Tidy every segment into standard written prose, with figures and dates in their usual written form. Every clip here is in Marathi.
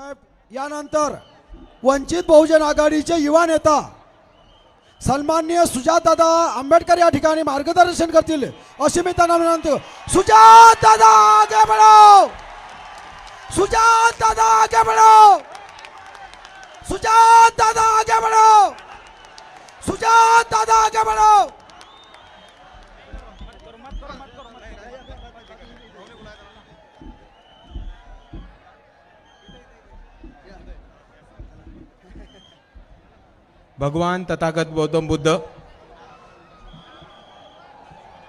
साहेब यानंतर वंचित बहुजन आघाडीचे युवा नेता सन्माननीय सुजातदादा आंबेडकर या ठिकाणी मार्गदर्शन करतील अशी मी त्यांना विनंती. सुजातदादा आगे बढ़ो, सुजातदादा आगे बढ़ो, सुजातदादा आगे बढ़ो, सुजातदादा आगे बढ़ो. भगवान तथागत गौतम बुद्ध,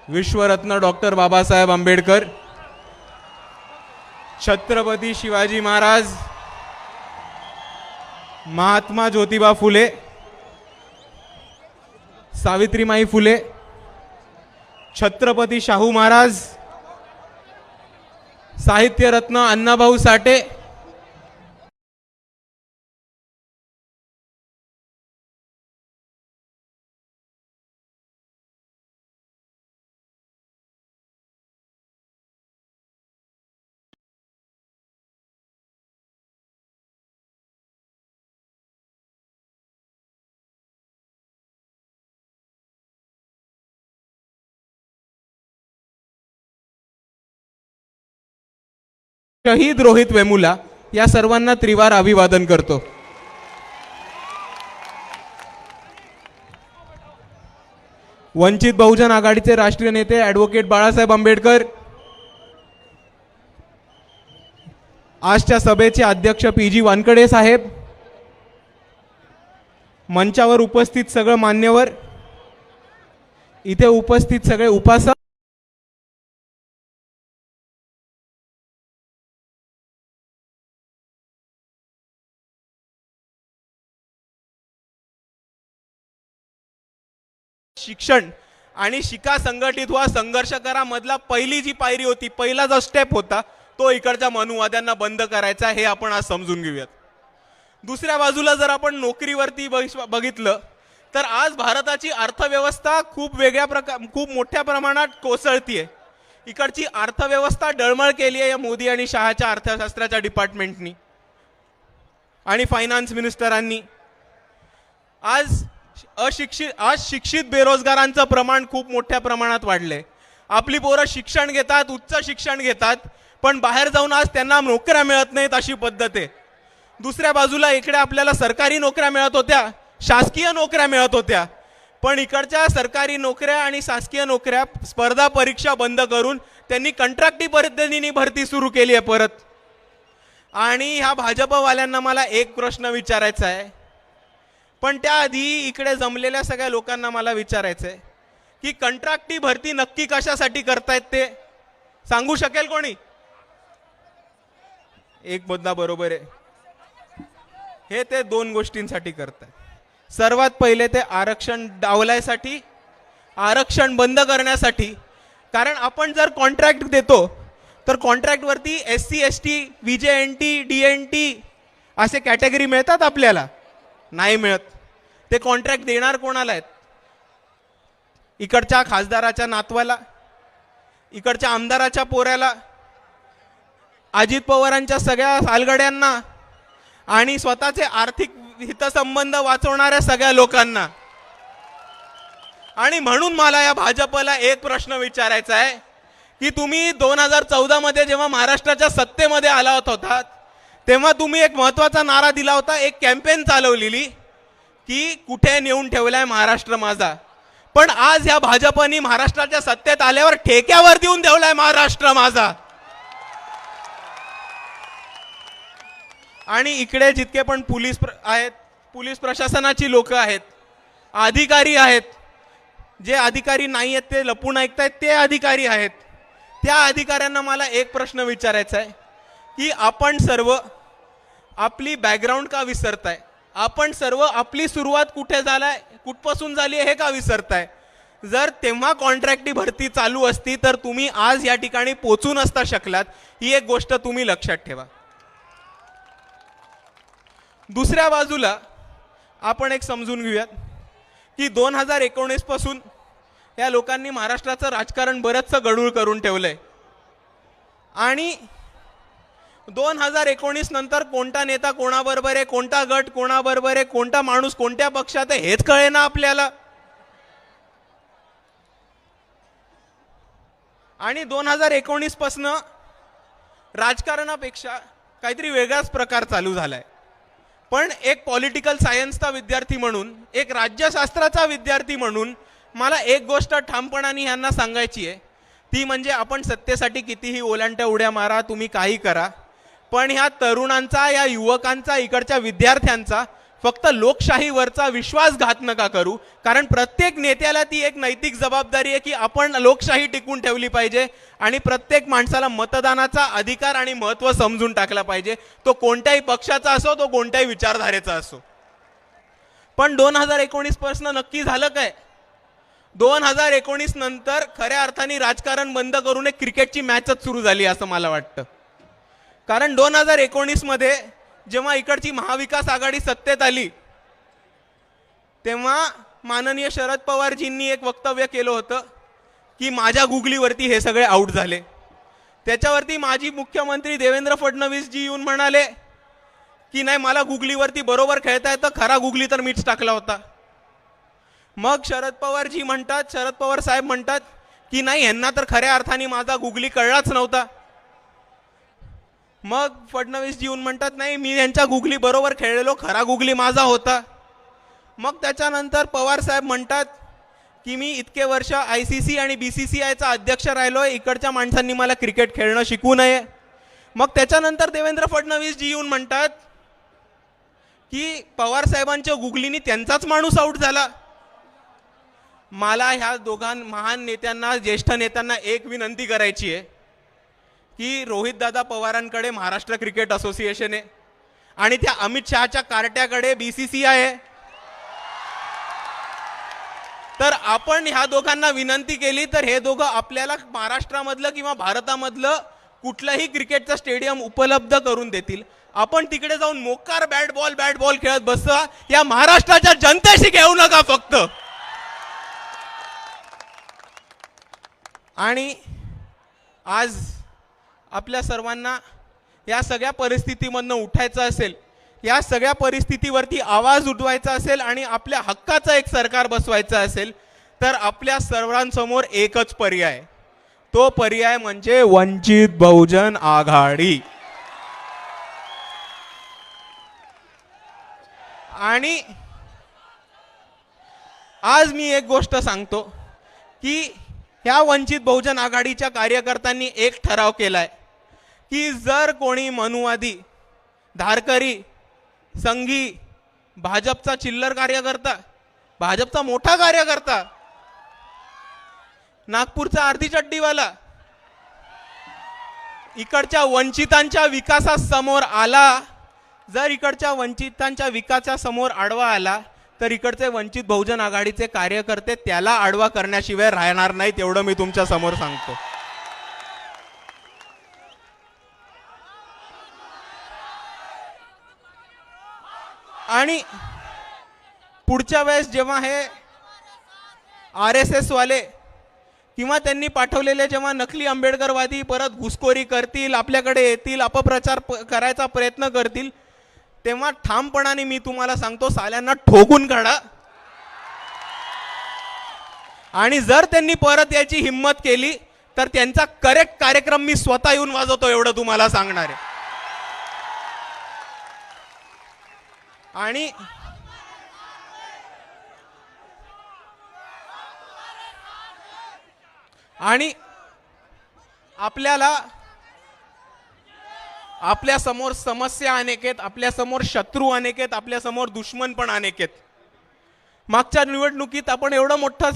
विश्वरत्न डॉक्टर बाबासाहेब आंबेडकर, छत्रपती शिवाजी महाराज, महात्मा ज्योतिबा फुले, सावित्रीमाई फुले, छत्रपती शाहू महाराज, साहित्यरत्न अण्णाभाऊ साठे, शहीद रोहित वेमुला या सर्वांना त्रिवार अभिवादन करतो. वंचित बहुजन आघाडीचे राष्ट्रीय नेते ॲडव्होकेट बाळासाहेब आंबेडकर, आजच्या सभेचे अध्यक्ष पी.जी. वानकडे साहेब, मंचावर उपस्थित सगळे मान्यवर, इथे उपस्थित सगळे उपासक, शिक्षण आणि शिका संघटित व्हा संघर्ष करा मधला पहिली जी पायरी होती, पहिला जो स्टेप होता तो इकडच्या मनुवाद्यांना बंद करायचा, हे आपण आज समजून घेऊयात. दुसऱ्या बाजूला जर आपण नोकरीवरती बघितलं तर आज भारताची अर्थव्यवस्था खूप मोठ्या प्रमाणात कोसळतीये. इकडची अर्थव्यवस्था डळमळ केली आहे या मोदी आणि शहाच्या अर्थशास्त्राच्या डिपार्टमेंटनी आणि फायनान्स मिनिस्टरांनी. आज शिक्षित बेरोजगारांचं प्रमाण खूप मोठ्या प्रमाणात वाढले. आपली पोरं शिक्षण घेतात, उच्च शिक्षण घेतात, पण बाहेर जाऊन आज त्यांना नोकऱ्या मिळत नाहीत अशी पद्धत आहे. दुसऱ्या बाजूला इकडे आपल्याला सरकारी नोकऱ्या मिळत होत्या, शासकीय नोकऱ्या मिळत होत्या, पण इकडच्या सरकारी नोकऱ्या आणि शासकीय नोकऱ्या स्पर्धा परीक्षा बंद करून त्यांनी कंत्राटी पद्धतीने भरती सुरू केली आहे परत. आणि ह्या भाजपवाल्यांना मला एक प्रश्न विचारायचा आहे, पण त्याआधी इकडे जमलेल्या सगळ्या लोकांना मला विचारायचं आहे की कंत्राटी भरती नक्की कशासाठी करतायत ते सांगू शकेल कोणी? एक मुद्दा बरोबर आहे, हे ते दोन गोष्टींसाठी करतायत. सर्वात पहिले ते आरक्षण डावलायसाठी, आरक्षण बंद करण्यासाठी. कारण आपण जर कॉन्ट्रॅक्ट देतो तर कॉन्ट्रॅक्टवरती SC ST VJNT DNT असे कॅटेगरी मिळतात आपल्याला? नाही मिळत. ते कॉन्ट्रॅक्ट देणार कोणाला आहेत? इकडच्या खासदाराच्या नातवाला, इकडच्या आमदाराच्या पोऱ्याला, अजित पवारांच्या सगळ्या सालगड्यांना आणि स्वतःचे आर्थिक हितसंबंध वाचवणाऱ्या सगळ्या लोकांना. आणि म्हणून मला या भाजपला एक प्रश्न विचारायचा आहे की तुम्ही 2014 मध्ये जेव्हा महाराष्ट्राच्या सत्तेमध्ये आला होतात तेव्हा तुम्ही एक महत्त्वाचा नारा दिला होता, एक कॅम्पेन चालवलेली की कुठे नेऊन ठेवलाय महाराष्ट्र माझा. पण आज ह्या भाजपनी महाराष्ट्राच्या सत्तेत आल्यावर ठेक्यावर देऊन ठेवलाय महाराष्ट्र माझा. आणि इकडे जितके पण पोलीस प्रशासनाची लोक आहेत, अधिकारी आहेत, जे अधिकारी नाही आहेत ते लपून ऐकतायत ते अधिकारी आहेत, त्या अधिकाऱ्यांना मला एक प्रश्न विचारायचा आहे की आपण सर्व आपली बॅकग्राऊंड का विसरताय? आपण सर्व आपली सुरुवात कुठपासून झाली हे का विसरताय? जर तेव्हा कॉन्ट्रॅक्टी भरती चालू असती तर तुम्ही आज या ठिकाणी पोहोचू नसता शकलात. ही एक गोष्ट तुम्ही लक्षात ठेवा. दुसऱ्या बाजूला आपण एक समजून घेऊयात की 2019 पासून या लोकांनी महाराष्ट्राचं राजकारण बरंचसं गढूळ करून ठेवलंय. आणि 2019 नंतर कोणता नेता कोणाबरोबर आहे, कोणता गट कोणाबरोबर आहे, कोणता माणूस कोणत्या पक्षात आहे हेच कळेना आपल्याला. आणि 2019 पासून राजकारणापेक्षा काहीतरी वेगळाच प्रकार चालू झालाय. पण एक पॉलिटिकल सायन्सचा विद्यार्थी म्हणून, एक राज्यशास्त्राचा विद्यार्थी म्हणून मला एक गोष्ट ठामपणाने यांना सांगायची आहे, ती म्हणजे आपण सत्तेसाठी कितीही ओलांट्या उड्या मारा, तुम्ही काही करा, पण ह्या तरुणांचा, या युवकांचा, इकडच्या विद्यार्थ्यांचा फक्त लोकशाहीवरचा विश्वासघात नका करू. कारण प्रत्येक नेत्याला ती एक नैतिक जबाबदारी आहे की आपण लोकशाही टिकवून ठेवली पाहिजे आणि प्रत्येक माणसाला मतदानाचा अधिकार आणि महत्त्व समजून टाकला पाहिजे, तो कोणत्याही पक्षाचा असो, तो कोणत्याही विचारधारेचा असो. पण 2019 पासून नक्की झालं काय? 2019 नंतर खऱ्या अर्थाने राजकारण बंद करून एक क्रिकेटची मॅचच सुरू झाली असं मला वाटतं. कारण 2019 मध्ये जेव्हा इकडची महाविकास आघाडी सत्तेत आली तेव्हा माननीय शरद पवारजींनी एक वक्तव्य केलं होतं की माझ्या गुगलीवरती हे सगळे आउट झाले. त्याच्यावरती माजी मुख्यमंत्री देवेंद्र फडणवीस जी येऊन म्हणाले की नाही, मला गुगलीवरती बरोबर खेळता येतं, खरा गुगली तर मीच टाकला होता. मग शरद पवार साहेब म्हणतात की नाही, यांना तर खऱ्या अर्थाने माझा गुगली कळलाच नव्हता. मग फडणवीस जी येऊन म्हणतात नाही, मी यांच्या गुगली बरोबर खेळलेलो, खरा गुगली माझा होता. मग त्याच्यानंतर पवार साहेब म्हणतात की मी इतके वर्ष ICC आणि BCCIचा अध्यक्ष राहिलोय, इकडच्या माणसांनी मला क्रिकेट खेळणं शिकू नये. मग त्याच्यानंतर देवेंद्र फडणवीस जी येऊन म्हणतात की पवार साहेबांच्या गुगलीनी त्यांचाच माणूस आउट झाला. मला ह्या दोघां महान नेत्यांना, ज्येष्ठ नेत्यांना एक विनंती करायची आहे की रोहितदादा पवारांकडे महाराष्ट्र क्रिकेट असोसिएशन आहे आणि त्या अमित शहाच्या कार्ट्याकडे BCCI आहे. तर आपण ह्या दोघांना विनंती केली तर हे दोघं आपल्याला महाराष्ट्रामधलं किंवा भारतामधलं कुठलंही क्रिकेटचं स्टेडियम उपलब्ध करून देतील. आपण तिकडे जाऊन मोकार बॅट बॉल खेळत बसा, या महाराष्ट्राच्या जनतेशी घेऊ नका फक्त. आणि आज आपल्या सर्वांना या सगळ्या परिस्थितीमधनं उठायचं असेल, या सगळ्या परिस्थितीवरती आवाज उठवायचा असेल आणि आपल्या हक्काचं एक सरकार बसवायचं असेल तर आपल्या सर्वांसमोर एकच पर्याय, तो पर्याय म्हणजे वंचित बहुजन आघाडी. आणि आज मी एक गोष्ट सांगतो की ह्या वंचित बहुजन आघाडीच्या कार्यकर्त्यांनी एक ठराव केलाय की जर कोणी मनुवादी, धारकरी, संघी, भाजपचा चिल्लर कार्यकर्ता, भाजपचा मोठा कार्यकर्ता, नागपूरचा अर्धी चड्डीवाला इकडच्या वंचितांच्या विकासासमोर आला, जर इकडच्या वंचितांच्या विकासासमोर आडवा आला तर इकडचे वंचित बहुजन आघाडीचे कार्यकर्ते त्याला आडवा करण्याशिवाय राहणार नाहीत, एवढं मी तुमच्या समोर सांगतो. आणि पुढच्या वेळेस जेव्हा हे RSS वाले किंवा त्यांनी पाठवलेले जेव्हा नकली आंबेडकरवादी परत घुसखोरी करतील, आपल्याकडे येतील, अपप्रचार करायचा प्रयत्न करतील, तेव्हा ठामपणाने मी तुम्हाला सांगतो, साल्यांना ठोकून काढा. आणि जर त्यांनी परत याची हिम्मत केली तर त्यांचा करेक्ट कार्यक्रम मी स्वतः येऊन वाजवतो, एवढं तुम्हाला सांगणार आहे. आणि आपल्याला आपल्या समोर समस्या अनेक आहेत, आपल्या समोर शत्रू अनेक आहेत, आपल्या समोर दुश्मन पण अनेक आहेत. मागच्या निवडणुकीत आपण एवढा मोठा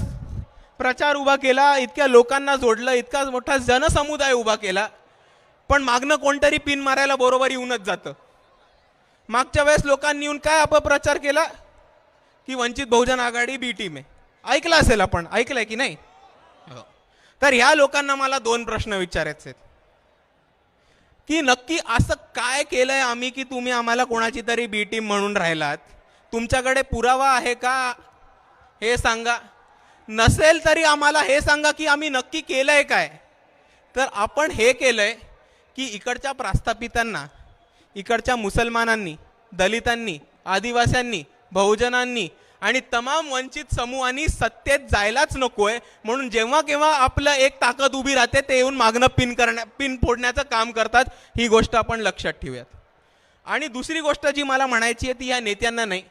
प्रचार उभा केला, इतक्या लोकांना जोडलं, इतका मोठा जनसमुदाय उभा केला, पण मागणं कोणतरी पिन मारायला बरोबर येऊनच जातं. मागच्या वेळेस लोकांनी येऊन काय अपप्रचार केला की वंचित बहुजन आघाडी बी टीम आहे. ऐकलं असेल, आपण ऐकलंय की नाही? तर ह्या लोकांना मला दोन प्रश्न विचारायचे आहेत की नक्की असं काय केलंय आम्ही की तुम्ही आम्हाला कोणाची तरी बी टीम म्हणून राहिलात? तुमच्याकडे पुरावा आहे का हे सांगा. नसेल तरी आम्हाला हे सांगा की आम्ही नक्की केलंय काय. तर आपण हे केलंय की इकडच्या प्रस्थापितांना, इकडच्या मुसलमानांनी, दलितांनी, आदिवासींनी, बहुजनांनी आणि तमाम वंचित समूहांनी सत्तेत जायलाच नकोय, म्हणून जेव्हा केव्हा आपलं एक ताकद उभी राहते ते येऊन मागणं पिन फोडण्याचं काम करतात. ही गोष्ट आपण लक्षात ठेवूयात. आणि दुसरी गोष्ट जी मला म्हणायची आहे ती या नेत्यांना नाही,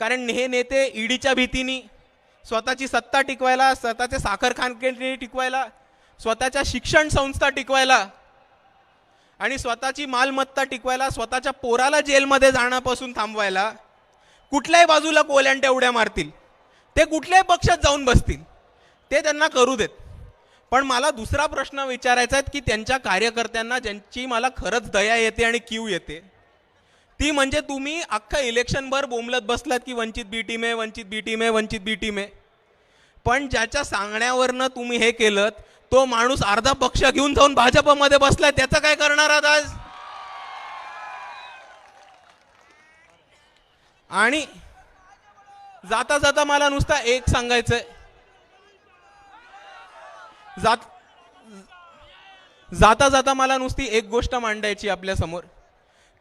कारण हे नेते ईडीच्या भीतीने, स्वतःची सत्ता टिकवायला, स्वतःचे साखर कारखाने टिकवायला, स्वतःच्या शिक्षण संस्था टिकवायला आणि स्वतःची मालमत्ता टिकवायला, स्वतःच्या पोराला जेलमध्ये जाण्यापासून थांबवायला कुठल्याही बाजूला कोल्यांट्या उड्या मारतील. ते कुठल्याही पक्षात जाऊन बसतील, ते त्यांना करू देत. पण मला दुसरा प्रश्न विचारायचा आहे की त्यांच्या कार्यकर्त्यांना ज्यांची मला खरंच दया येते आणि कीव येते, ती म्हणजे तुम्ही अख्खा इलेक्शनभर बोंबलत बसलात की वंचित बी टीम आहे, वंचित बी टीम आहे, वंचित बी टीम आहे. पण ज्याच्या सांगण्यावरनं तुम्ही हे केलं तो माणूस अर्धा पक्ष घेऊन जाऊन भाजपमध्ये बसलाय, त्याचं काय करणार आहात आज? आणि जाता जाता मला नुसता एक सांगायचंय, जाता जाता मला नुसती एक गोष्ट मांडायची आपल्या समोर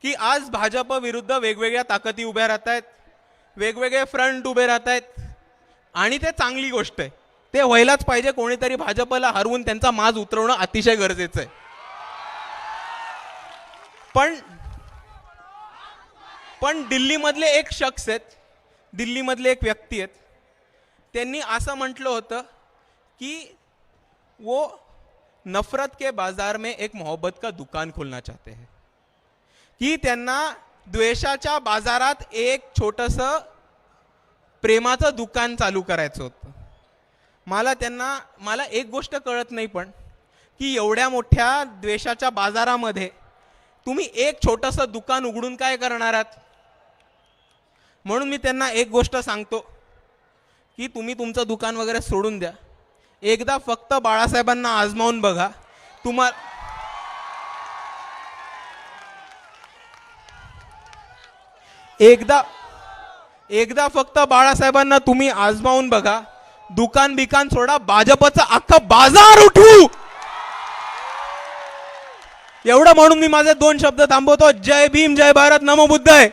की आज भाजप विरुद्ध वेगवेगळ्या ताकदी उभ्या राहत आहेत, वेगवेगळे फ्रंट उभे राहत आहेत आणि ते चांगली गोष्ट आहे, ते व्हायलाच पाहिजे. कोणीतरी भाजपला हरवून त्यांचा माज उतरवणं अतिशय गरजेचं आहे. पण दिल्लीमधले एक शख्स आहेत, दिल्लीमधले एक व्यक्ती आहेत, त्यांनी असं म्हटलं होतं की वो नफरत के बाजार में एक मोहब्बत का दुकान खोलना चाहते हैं, की त्यांना द्वेषाच्या बाजारात एक छोटंसं प्रेमाचं दुकान चालू करायचं होतं. मला एक गोष्ट कळत नाही पण की एवढ्या मोठ्या द्वेषाच्या बाजारामध्ये तुम्ही एक छोटंसं दुकान उघडून काय करणार आहात? म्हणून मी त्यांना एक गोष्ट सांगतो की तुम्ही तुमचं दुकान वगैरे सोडून द्या, एकदा फक्त बाळासाहेबांना आजमावून बघा. एकदा फक्त बाळासाहेबांना तुम्ही आजमावून बघा, दुकान बिकान सोडा, भाजपचा अख्खा बाजार उठवू. एवढं म्हणून मी माझे 2 शब्द थांबवतो. जय भीम, जय भारत, नमो बुद्धाय.